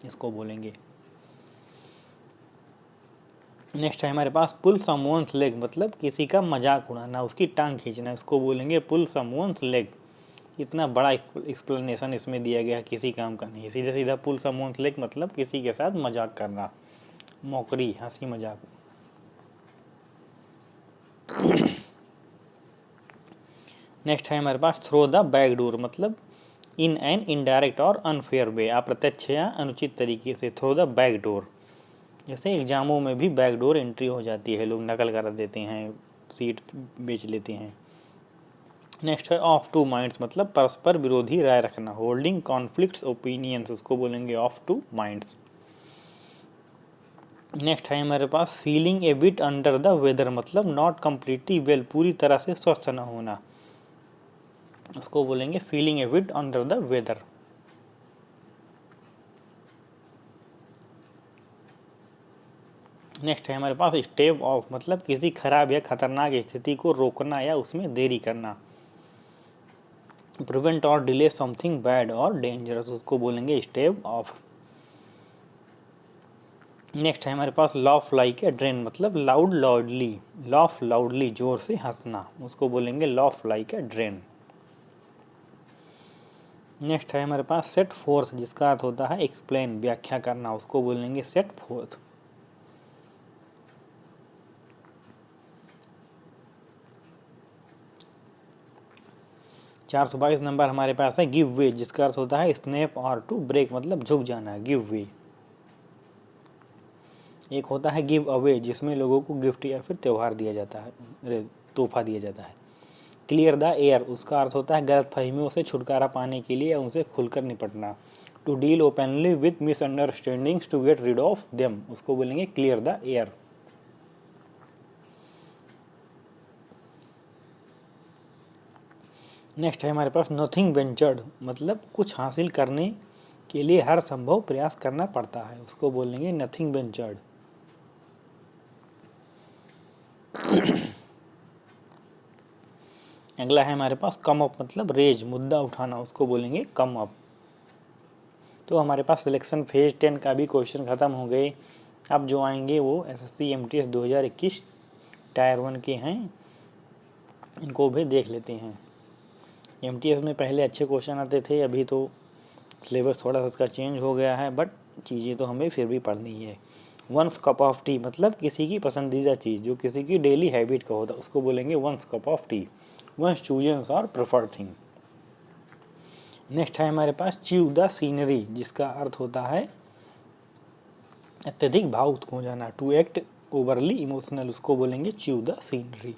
इसको बोलेंगे। नेक्स्ट है हमारे पास पुल समवन्स लेग मतलब किसी का मजाक उड़ाना, उसकी टांग खींचना, इसको बोलेंगे पुल समवन्स लेग। इतना बड़ा एक्सप्लेनेशन इसमें दिया गया किसी काम का नहीं, सीधा सीधा पुल समवन्स लेग मतलब किसी के साथ मजाक करना, मौकरी हंसी मजाक। नेक्स्ट है हमारे पास थ्रो द बैक डोर मतलब इन एन इनडायरेक्ट और अनफेयर वे, अप्रत्यक्ष या अनुचित तरीके से, थ्रो द बैक डोर। जैसे एग्जामों में भी बैक डोर एंट्री हो जाती है, लोग नकल कर देते हैं, सीट बेच लेते हैं। नेक्स्ट है ऑफ टू माइंड्स मतलब परस्पर विरोधी राय रखना, होल्डिंग कॉन्फ्लिक्ट्स ओपिनियंस, उसको बोलेंगे ऑफ टू माइंड्स। नेक्स्ट है हमारे पास feeling a bit under the weather मतलब नॉट कम्प्लीटली वेल पूरी तरह से स्वस्थ न होना, उसको बोलेंगे feeling a bit under the weather. Next है हमारे पास स्टेव ऑफ मतलब किसी खराब या खतरनाक स्थिति को रोकना या उसमें देरी करना, प्रिवेंट और डिले समथिंग बैड और डेंजरस, उसको बोलेंगे स्टेव ऑफ। नेक्स्ट है हमारे पास लॉफ लाइक ए ड्रेन मतलब लाउड लाउडली, लॉफ लाउडली जोर से हंसना, उसको बोलेंगे loaf like a drain. Next है हमारे पास सेट फोर्थ जिसका अर्थ होता है एक्सप्लेन व्याख्या करना, उसको बोलेंगे सेट फोर्थ। चार सौ 22 नंबर हमारे पास है गिव वे जिसका अर्थ होता है स्नैप और टू ब्रेक मतलब झुक जाना, गिव वे। एक होता है गिव अवे जिसमें लोगों को गिफ्ट या फिर त्यौहार दिया जाता है, तोहफा दिया जाता है। क्लियर द एयर उसका अर्थ होता है गलत फहमियों से छुटकारा पाने के लिए उनसे खुलकर निपटना, to deal openly with misunderstandings to get rid of them, उसको बोलेंगे क्लियर द एयर। नेक्स्ट है हमारे पास नथिंग वेंचर्ड मतलब कुछ हासिल करने के लिए हर संभव प्रयास करना पड़ता है, उसको बोलेंगे नथिंग वेंचर्ड। अगला है हमारे पास कम अप मतलब रेज मुद्दा उठाना, उसको बोलेंगे कम अप। तो हमारे पास सिलेक्शन फेज 10 का भी क्वेश्चन ख़त्म हो गए। अब जो आएंगे वो एसएससी एमटीएस 2021 टायर 1 के हैं, इनको भी देख लेते हैं। एमटीएस में पहले अच्छे क्वेश्चन आते थे, अभी तो सिलेबस थोड़ा सा इसका चेंज हो गया है, बट चीज़ें तो हमें फिर भी पढ़नी है। वंस कप ऑफ टी मतलब किसी की पसंदीदा चीज़ जो किसी की डेली हैबिट का होता है, उसको बोलेंगे one's cup of tea. One's chosen और प्रेफर्ड थिंग। नेक्स्ट है हमारे पास च्यू द सीनरी, जिसका अर्थ होता है अत्यधिक भावुक हो जाना, टू एक्ट ओवरली इमोशनल, उसको बोलेंगे च्यू द सीनरी।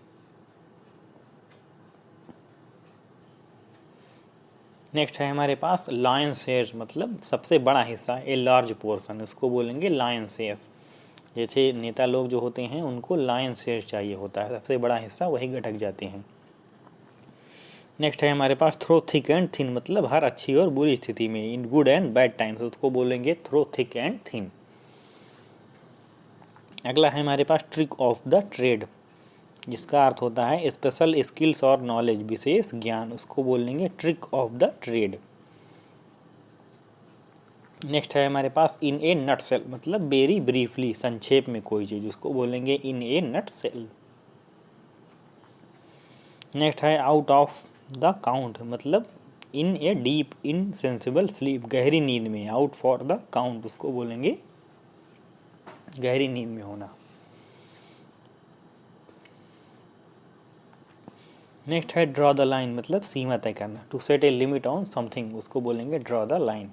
नेक्स्ट है हमारे पास लायन शेयर मतलब सबसे बड़ा हिस्सा, ए लार्ज पोर्शन, उसको बोलेंगे लायन शेयर्स। जैसे नेता लोग जो होते हैं उनको लायन शेयर चाहिए होता है, सबसे बड़ा हिस्सा वही घटक जाते हैं। नेक्स्ट है हमारे पास थ्रो थिक एंड थिन मतलब हर अच्छी और बुरी स्थिति में, in good and bad times, उसको बोलेंगे थ्रो थिक एंड थिन। अगला है हमारे पास ट्रिक ऑफ द ट्रेड, जिसका अर्थ होता है स्पेशल स्किल्स और नॉलेज, विशेष ज्ञान, उसको बोलेंगे trick of the trade. Next है हमारे पास इन ए नटसेल मतलब वेरी ब्रीफली, संक्षेप में कोई चीज़, उसको बोलेंगे इन ए नटसेल। नेक्स्ट है आउट ऑफ द काउंट मतलब in a deep insensible sleep, गहरी नींद में, आउट फॉर द काउंट, उसको बोलेंगे गहरी नींद में होना। नेक्स्ट है ड्रॉ द लाइन मतलब सीमा तय करना, to set a limit on something, उसको बोलेंगे ड्रॉ द लाइन।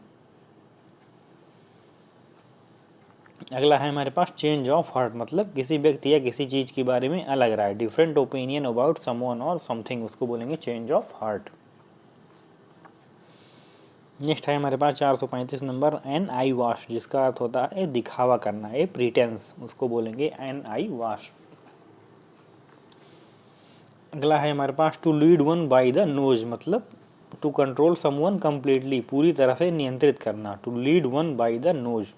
अगला है हमारे पास चेंज ऑफ हार्ट मतलब किसी व्यक्ति या किसी चीज़ के बारे में अलग राय, डिफरेंट ओपिनियन अबाउट समवन और समथिंग, उसको बोलेंगे चेंज ऑफ हार्ट। नेक्स्ट है हमारे पास 435 नंबर एन आई वाश, जिसका अर्थ होता है दिखावा करना, ए प्रिटेंस, उसको बोलेंगे एन आई वाश। अगला है हमारे पास to lead one by the nose मतलब टू कंट्रोल समवन कंप्लीटली, पूरी तरह से नियंत्रित करना, to lead one by the nose.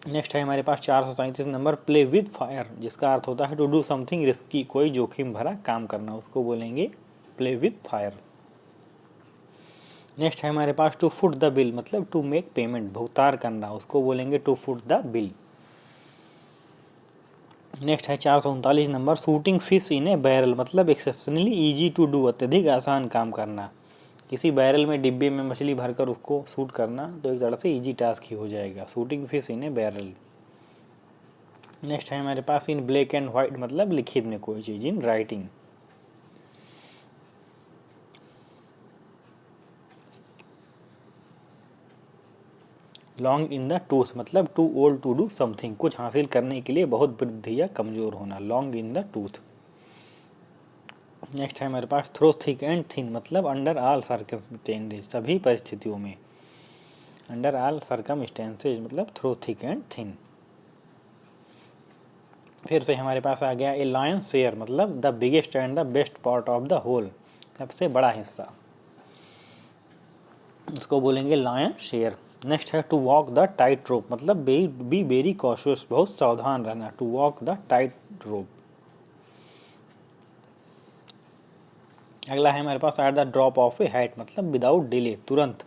Next है हमारे पास 437 नंबर प्ले विद फायर, जिसका अर्थ होता है टू डू समथिंग रिस्की, कोई जोखिम भरा काम करना, उसको बोलेंगे प्ले विद फायर। नेक्स्ट है हमारे पास टू फुट द बिल मतलब टू मेक पेमेंट, भुगतान करना, उसको बोलेंगे to foot the bill. Next है 439 number shooting fish in a barrel मतलब एक्सेप्शनली इजी टू डू, अत्यधिक आसान काम करना, किसी बैरल में डिब्बे में मछली भरकर उसको शूट करना, तो एक तरह से इजी टास्क ही हो जाएगा, shooting fish in a barrel. Next है हमारे पास इन ब्लैक एंड व्हाइट मतलब लिखित में कोई चीज़, in writing. Long in the tooth मतलब too old to do something, कुछ हासिल करने के लिए बहुत वृद्ध या कमज़ोर होना, long in the tooth. Next है हमारे पास थ्रो थिक एंड थिन मतलब अंडर ऑल सर्कमस्टेंसेज, सभी परिस्थितियों में, अंडर ऑल सर्कमस्टेंसेज मतलब थ्रो थिक एंड थिन। फिर से हमारे पास आ गया ए लायन शेयर मतलब the biggest and the best part of the whole, सबसे बड़ा हिस्सा, उसको बोलेंगे लायन शेयर। नेक्स्ट है to walk the tight rope मतलब बी वेरी कॉशियस, बहुत सावधान रहना, टू वॉक द टाइट रोप। अगला है हमारे पास at the drop of a hat मतलब विदाउट डिले, तुरंत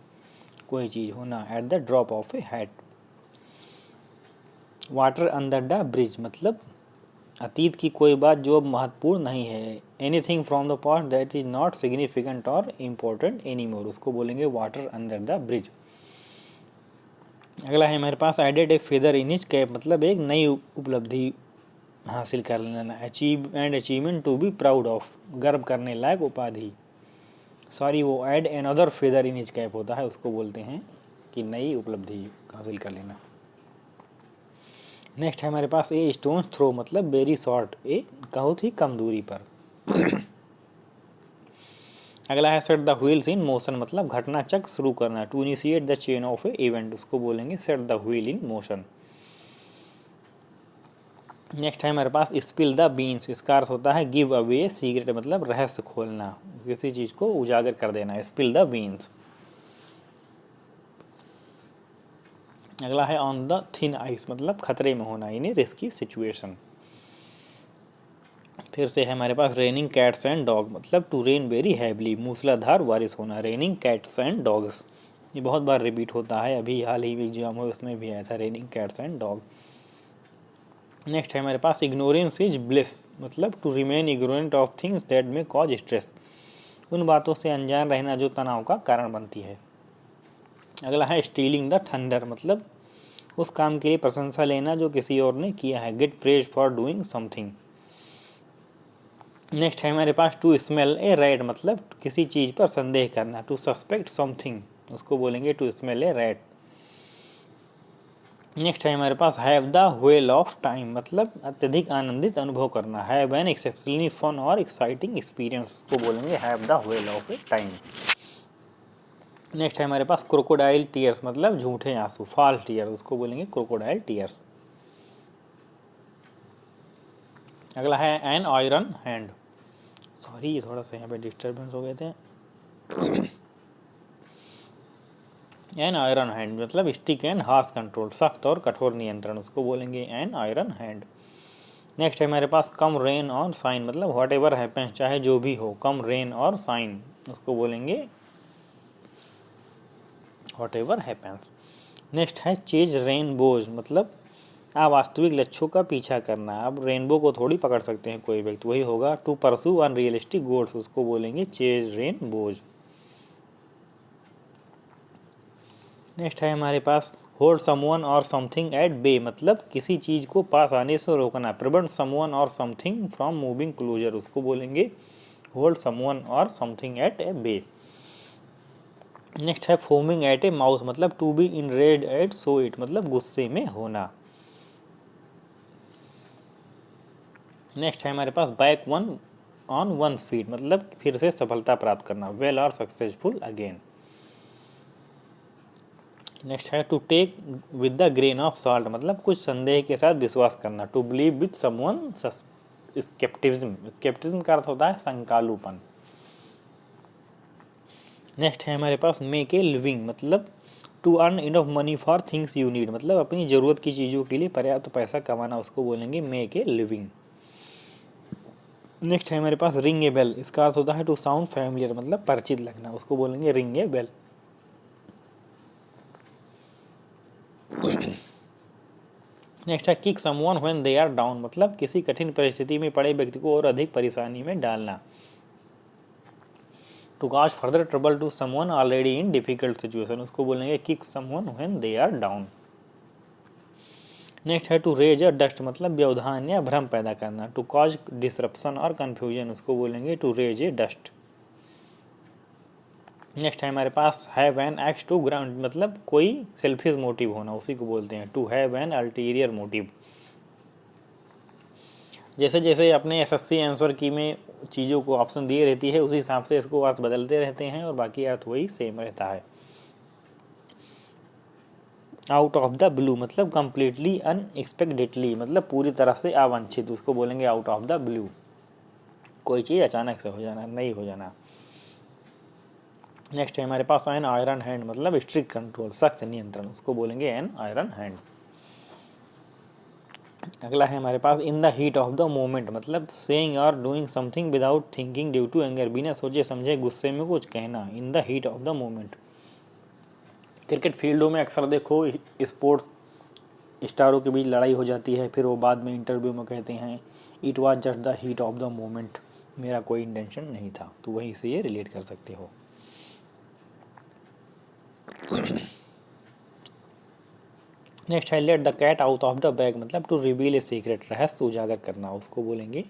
कोई चीज़ होना, at the drop of a hat. Water under the bridge मतलब अतीत की कोई बात जो अब महत्वपूर्ण नहीं है, anything from the past that is not significant और इम्पोर्टेंट एनी मोर, उसको बोलेंगे वाटर अंडर द ब्रिज। अगला है हमारे पास added a feather in his cap मतलब एक नई उपलब्धि हासिल कर लेना, achievement to be proud of, गर्व करने लायक उपाधि, सॉरी वो add another feather in his cap होता है, उसको बोलते हैं कि नई उपलब्धि हासिल कर लेना। नेक्स्ट है हमारे पास ए स्टोन थ्रो मतलब वेरी शॉर्ट, ए बहुत ही कम दूरी पर। अगला है set the wheels in motion मतलब घटना चक्र शुरू करना, to initiate the chain of a event, उसको बोलेंगे set the wheel in motion. Next है हमारे पास स्पिल द बीन्स, इसका अर्थ होता है गिव अवे सीक्रेट मतलब रहस्य खोलना, किसी चीज़ को उजागर कर देना, स्पिल द बीन्स। अगला है ऑन द थिन आइस, मतलब खतरे में होना, यानी रिस्की सिचुएशन। फिर से है हमारे पास रेनिंग कैट्स एंड डॉग, मतलब टू रेन वेरी हैवली, मूसलाधार बारिश होना। रेनिंग कैट्स एंड डॉग्स, ये बहुत बार रिपीट होता है, अभी हाल ही में एग्जाम हुआ उसमें भी आया था, raining cats and dog. Next है हमारे पास इग्नोरेंस इज ब्लिस, मतलब to remain ignorant of things that may cause stress, उन बातों से अनजान रहना जो तनाव का कारण बनती है। अगला है स्टीलिंग द थंडर, मतलब उस काम के लिए प्रशंसा लेना जो किसी और ने किया है। Get praise for doing something. Next है हमारे पास टू स्मेल ए रैट, मतलब किसी चीज़ पर संदेह करना। टू सस्पेक्ट समथिंग, उसको बोलेंगे to smell a rat. Next है हमारे पास have the whale of time, मतलब अत्यधिक आनंदित अनुभव करना। हैव एन एक्सेप्शनली फन और एक्साइटिंग एक्सपीरियंस, उसको बोलेंगे have the whale of a time. Next है हमारे पास क्रोकोडाइल टीयर्स, मतलब झूठे आंसू, फॉल्स टीयर, उसको बोलेंगे क्रोकोडाइल टीयर्स। अगला है एन आयरन हैंड, सॉरी थोड़ा सा यहाँ पे डिस्टर्बेंस हो गए थे। एन आयरन हैंड, मतलब स्टिक एंड हार्श कंट्रोल, सख्त और कठोर नियंत्रण, उसको बोलेंगे एन आयरन हैंड। नेक्स्ट है हमारे पास कम रेन और साइन, मतलब व्हाट एवर हैपेंस, चाहे जो भी हो, कम रेन और साइन, उसको बोलेंगे व्हाट एवर हैपेंस। नेक्स्ट है चेज रेनबोज, मतलब अवास्तविक लक्ष्यों का पीछा करना। अब रेनबो को थोड़ी पकड़ सकते हैं कोई व्यक्ति, वही होगा टू परसू अनरियलिस्टिक गोल्स, उसको बोलेंगे चेज रेनबोज। नेक्स्ट है हमारे पास होल्ड समवन और समथिंग एट बे, मतलब किसी चीज़ को पास आने से रोकना। प्रिवेंट समवन और समथिंग फ्रॉम मूविंग क्लोजर, उसको बोलेंगे होल्ड समवन और something at a bay. Next है फोमिंग एट ए माउथ, मतलब to be enraged at so it, मतलब गुस्से में होना। नेक्स्ट है हमारे पास back one on one feet, मतलब फिर से सफलता प्राप्त करना। वेल और सक्सेसफुल अगेन। नेक्स्ट है to take with the grain of salt, मतलब कुछ संदेह के साथ विश्वास करना। To believe with someone skepticism, skepticism का अर्थ होता है संकालूपन। नेक्स्ट है हमारे पास मेक ए लिविंग, मतलब to earn enough money for things you need, मतलब अपनी ज़रूरत की चीज़ों के लिए पर्याप्त पैसा कमाना, उसको बोलेंगे मेक ए लिविंग। नेक्स्ट है हमारे पास रिंग ए बेल, इसका अर्थ होता है टू साउंड फैमिलियर, मतलब परिचित लगना, उसको बोलेंगे रिंग ए बेल। नेक्स्ट है kick someone when they are down, मतलब किसी कठिन परिस्थिति में पड़े व्यक्ति को और अधिक परेशानी में डालना। To cause further trouble to someone already in difficult situation, उसको बोलेंगे kick someone when they are down. Next है टू रेज अ डस्ट, मतलब व्यवधान या भ्रम पैदा करना। टू कॉज डिसरप्शन और कन्फ्यूजन, उसको बोलेंगे to raise a dust. Next है हमारे पास have an axe to ground, मतलब कोई सेल्फिश मोटिव होना, उसी को बोलते हैं to have an ulterior motive. जैसे जैसे अपने एसएससी आंसर की में चीज़ों को ऑप्शन दिए रहती है, उसी हिसाब से इसको अर्थ बदलते रहते हैं और बाकी अर्थ वही सेम रहता है। आउट ऑफ द ब्लू, मतलब कम्प्लीटली अनएक्सपेक्टेडली, मतलब पूरी तरह से अवांछित, उसको बोलेंगे आउट ऑफ द ब्लू। कोई चीज़ अचानक से हो जाना, नहीं हो जाना। नेक्स्ट है हमारे पास एन आयरन हैंड, मतलब स्ट्रिक्ट कंट्रोल, सख्त नियंत्रण, उसको बोलेंगे एन आयरन हैंड। अगला है हमारे पास in the heat of the moment, मतलब सेइंग और doing something without thinking due to anger, बिना सोचे समझे गुस्से में कुछ कहना। In the heat of the moment. Cricket फील्डों में अक्सर देखो स्पोर्ट्स स्टारों के बीच लड़ाई हो जाती है, फिर वो बाद में इंटरव्यू में कहते हैं it was just the heat of the moment, मेरा कोई इंटेंशन नहीं था, तो वहीं से ये रिलेट कर सकते हो। नेक्स्ट है let the cat out of the bag, मतलब टू रिवील ए सीक्रेट, रहस्य उजागर करना, उसको बोलेंगे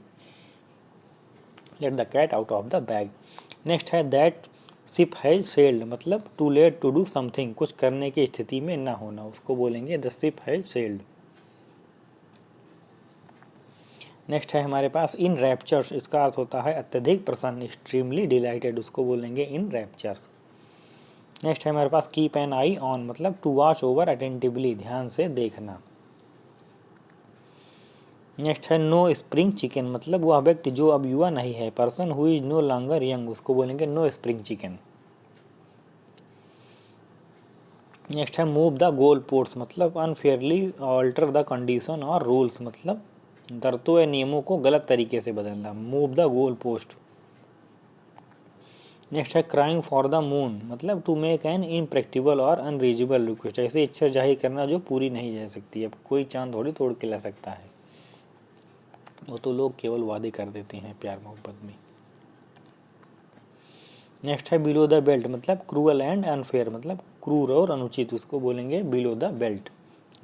let the cat out of the bag. Next है दैट शिप हैज सेल्ड, मतलब too late to do something, कुछ करने की स्थिति में ना होना, उसको बोलेंगे the ship has sailed. Next है हमारे पास इन रैप्चर्स, इसका अर्थ होता है अत्यधिक प्रसन्न, एक्सट्रीमली डिलाइटेड, उसको बोलेंगे इन रैप्चर्स। नेक्स्ट है हमारे पास कीप एन आई ऑन, मतलब टू वॉच ओवर अटेंटिवली, ध्यान से देखना। नेक्स्ट है नो स्प्रिंग चिकन, मतलब वह व्यक्ति जो अब युवा नहीं है, person who is no longer young, उसको बोलेंगे नो स्प्रिंग चिकन। नेक्स्ट है मूव द गोल पोस्ट, मतलब अनफेयरली ऑल्टर द कंडीशन और रूल्स, मतलब शर्तों या नियमों को गलत तरीके से बदलना, move the goal post. Next है क्राइंग फॉर द मून, मतलब टू मेक एन इम्प्रैक्टिबल और अनरीजनेबल रिक्वेस्ट, ऐसी इच्छा जाहिर करना जो पूरी नहीं जा सकती। अब कोई चांद थोड़ी तोड़ के ला सकता है, वो तो लोग केवल वादे कर देते हैं प्यार मोहब्बत में। नेक्स्ट है बिलो द बेल्ट, मतलब क्रूअल एंड अनफेयर, मतलब क्रूर और अनुचित, उसको बोलेंगे बिलो द बेल्ट,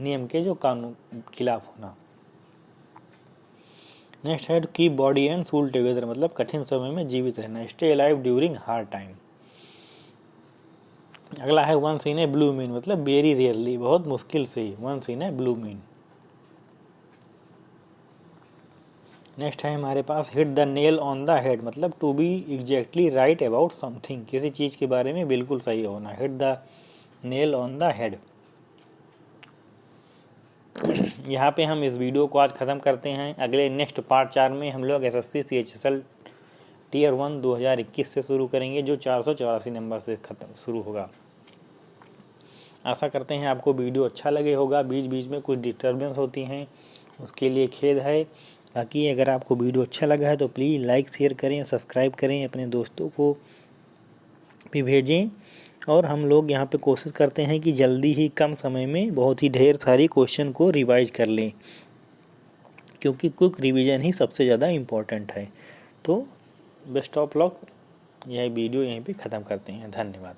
नियम के जो कानून खिलाफ होना। नेक्स्ट है keep body and soul together, मतलब कठिन समय में जीवित रहना, stay alive during hard time. अगला है once in a blue moon, मतलब वेरी रेयरली, बहुत मुश्किल से ही, once in a blue moon. Next है हमारे पास hit the nail on the head, मतलब to be exactly right about something, किसी चीज़ के बारे में बिल्कुल सही होना, hit the nail on the head. यहाँ पे हम इस वीडियो को आज ख़त्म करते हैं। अगले नेक्स्ट पार्ट 4 में हम लोग SSC CHSL Tier 1 2021 से शुरू करेंगे, जो 484 नंबर से शुरू होगा। आशा करते हैं आपको वीडियो अच्छा लगे होगा। बीच बीच में कुछ डिस्टर्बेंस होती हैं, उसके लिए खेद है। बाकी अगर आपको वीडियो अच्छा लगा है तो प्लीज़ लाइक शेयर करें, सब्सक्राइब करें, अपने दोस्तों को भी भेजें। और हम लोग यहाँ पे कोशिश करते हैं कि जल्दी ही कम समय में बहुत ही ढेर सारी क्वेश्चन को रिवाइज कर लें, क्योंकि क्विक रिवीजन ही सबसे ज़्यादा इम्पोर्टेंट है। तो बेस्ट ऑफ लक, यह वीडियो यहीं पे ख़त्म करते हैं। धन्यवाद।